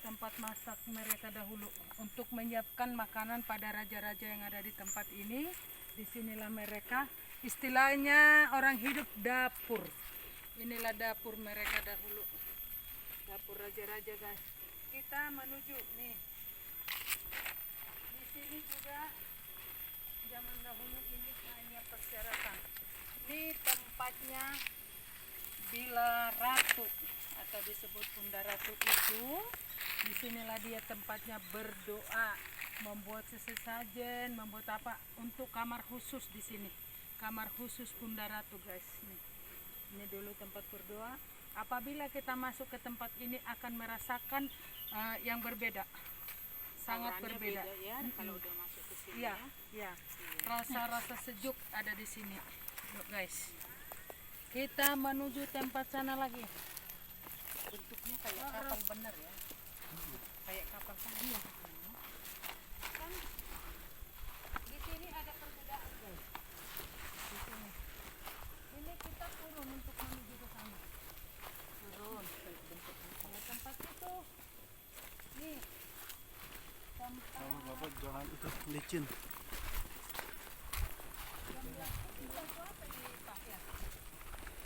tempat masak mereka dahulu untuk menyiapkan makanan pada raja-raja yang ada di tempat ini. Disinilah mereka, istilahnya orang hidup dapur. Inilah dapur mereka dahulu, dapur raja-raja guys. Kita menuju nih. Di sini juga zaman dahulu ini hanya persyaratan. Ini tempatnya Bila Ratu atau disebut Bunda Ratu itu. Disinilah dia tempatnya berdoa, membuat sesajen, membuat apa untuk kamar khusus di sini. Kamar khusus Bunda Ratu guys. Ini dulu tempat berdoa. Apabila kita masuk ke tempat ini akan merasakan yang berbeda, sangat Auranya berbeda. beda ya, kalau udah masuk ke sini Iya, iya. Rasa-rasa sejuk ada di sini, yuk guys. Kita menuju tempat sana lagi. bentuknya kayak kapal bener ya, kayak kapal kan dia. Kan di sini ada perbedaan guys. Di sini. Ini kita turun untuk menuju ke sana. Turun. Kalau tempat itu, nih. Tempat Bapak jangan itu licin.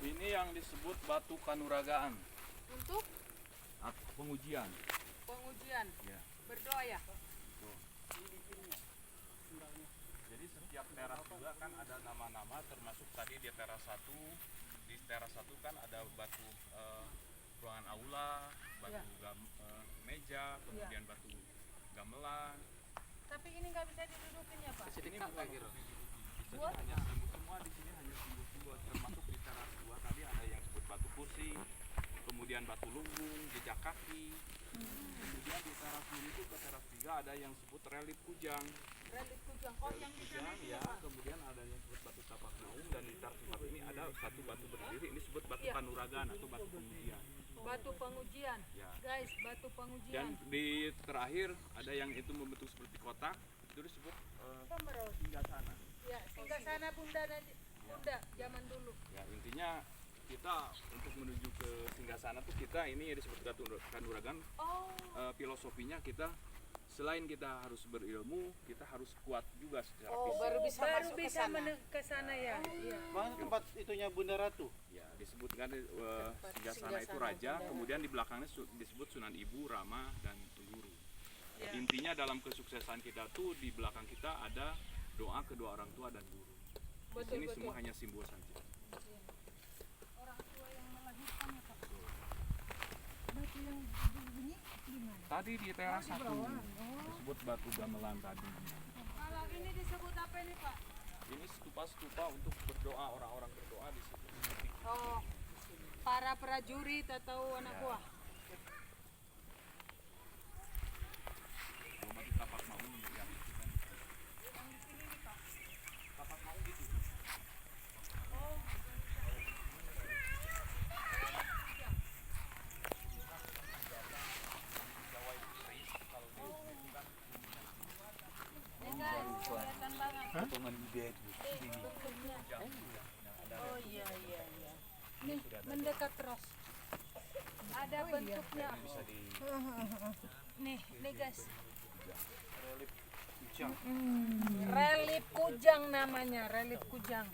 Ini yang disebut batu kanuragaan untuk atau pengujian. pengujian Ya. berdoa ya. Jadi setiap teras juga kan ada nama-nama, termasuk tadi di teras 1. Di teras 1 kan ada batu ruangan aula, batu Ya. meja, kemudian batu gamelan. Tapi ini nggak bisa didudukin ya Pak. Ini bukan gitu. Di Buat? sini hanya simbol semua, di sini hanya simbol-simbol, termasuk di teras 2 tadi ada yang disebut batu kursi, kemudian batu lumbung, jejak kaki. Kemudian di teras 2 itu ke teras 3 ada yang disebut relief kujang. Relief kujang. Oh yang di sana Kujang itu ya, ya Pak. kemudian ada yang disebut batu tapak naung, dan di teras 4 ini ada satu batu berdiri, ini disebut batu Iya. kanuragan atau batu pengujian. Batu pengujian. Ya. Guys, batu pengujian. Dan di terakhir ada yang itu membentuk seperti kotak, itu disebut singgasana. Ya, singgah sana Bunda zaman dulu. Ya, intinya kita untuk menuju ke singgasana tuh kita ini disebut batu kanuragan. Oh, Filosofinya kita selain kita harus berilmu, kita harus kuat juga secara Oh, fisik. baru bisa baru masuk ke bisa sana. ke sana ya. Iya. Mana tempat itunya Bunda Ratu? Ya, disebutkan singgasana itu Singgasana raja, Bunda. kemudian di belakangnya disebut Sunan Ibu, Rama, dan Guru. Ya. Intinya dalam kesuksesan kita tuh di belakang kita ada doa kedua orang tua dan guru. Di Betul, sini betul. semua hanya simbol saja. Orang tua yang melahirkan ya Pak. Batu yang bunyi gimana? Tadi di teras 1 Oh. disebut batu gamelan tadi. Kalau ini disebut apa ini Pak? Ini stupa-stupa untuk berdoa, orang-orang berdoa di situ. Oh, para prajurit atau anak buah. Kalau batu tapak maung yang itu kan. Yang di sini nih Pak. Tapak maung gitu. Oh, Jawa itu keris, kalau di sini itu kan ini guys, kelihatan banget. Potongan bibit. Bentuknya. Oh iya iya iya. Nih, mendekat terus. Ada bentuknya. bisa di Nih guys. relief kujang. Relief kujang namanya, relief kujang.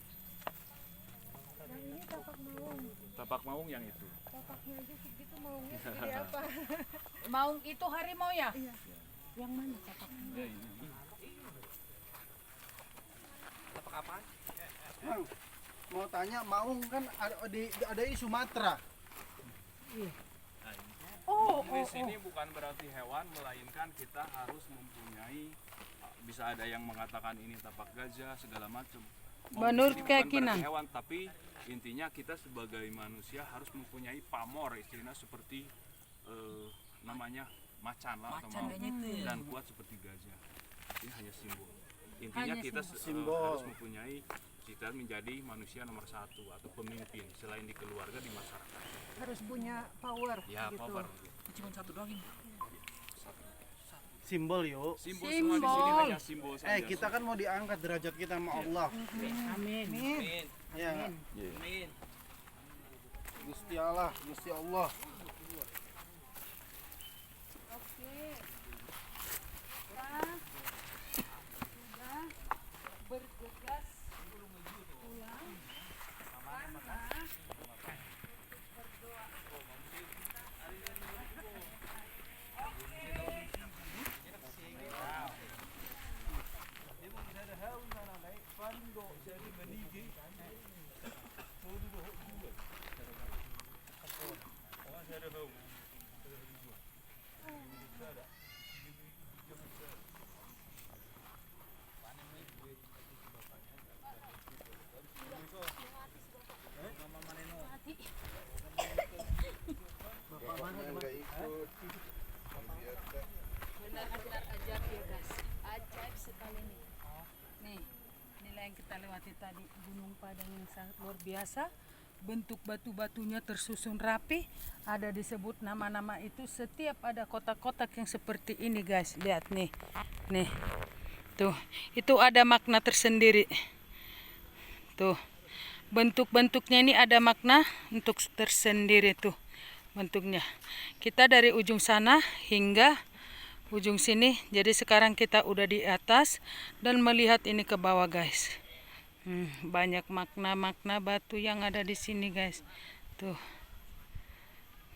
Yang ini tapak maung. Tapak maung yang itu. Tapaknya aja segitu maungnya segede apa? Maung itu harimau ya? Iya. Yang mana tapaknya? Ya ini. Mang, mau tanya Maung kan ada di Sumatera. Oh, Di sini bukan berarti hewan, melainkan kita harus mempunyai, bisa ada yang mengatakan ini tapak gajah segala macam. Menurut Ini bukan keyakinan. berarti hewan, tapi intinya kita sebagai manusia harus mempunyai pamor, istilahnya seperti namanya macan lah, atau maung, dan kuat seperti gajah. Ini hanya simbol. Intinya Hanya kita simbol. harus mempunyai, kita menjadi manusia nomor 1 atau pemimpin selain di keluarga, di masyarakat. harus punya power Ya, gitu. power. Cuma satu doang ini. Simbol yuk. Simbol semua di sini hanya simbol saja. Kita kan mau diangkat derajat kita sama Allah. Amin. Amin. Ya nggak? Amin. Gusti Allah, Gusti Allah. Oke. Kita sudah bergegas pulang karena berdoa. Enggak ikut. Benar-benar ajaib ya guys, ajaib sekali nih. Nih, inilah yang kita lewati tadi, Gunung Padang yang sangat luar biasa. Bentuk batu-batunya tersusun rapi, ada disebut nama-nama itu. Setiap ada kotak-kotak yang seperti ini guys, lihat nih, nih, tuh, itu ada makna tersendiri. Tuh, bentuk-bentuknya ini ada makna untuk tersendiri tuh bentuknya. Kita dari ujung sana hingga ujung sini. Jadi sekarang kita udah di atas dan melihat ini ke bawah guys. Banyak makna-makna batu yang ada di sini guys. Tuh,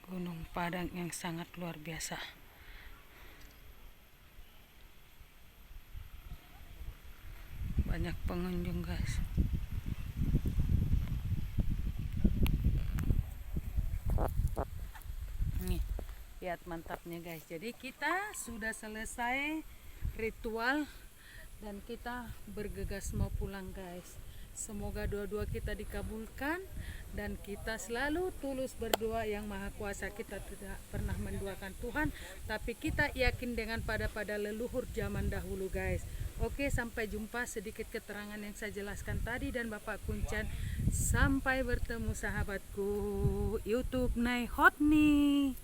Gunung Padang yang sangat luar biasa. Banyak pengunjung guys. Nih, lihat mantapnya guys. Jadi kita sudah selesai ritual dan kita bergegas mau pulang guys. Semoga doa-doa kita dikabulkan dan kita selalu tulus berdoa. Yang Maha Kuasa kita tidak pernah menduakan Tuhan, tapi kita yakin dengan pada leluhur zaman dahulu guys. Oke, sampai jumpa. Sedikit keterangan yang saya jelaskan tadi dan Bapak Kunchan. Sampai bertemu sahabatku YouTube Nay Hotni.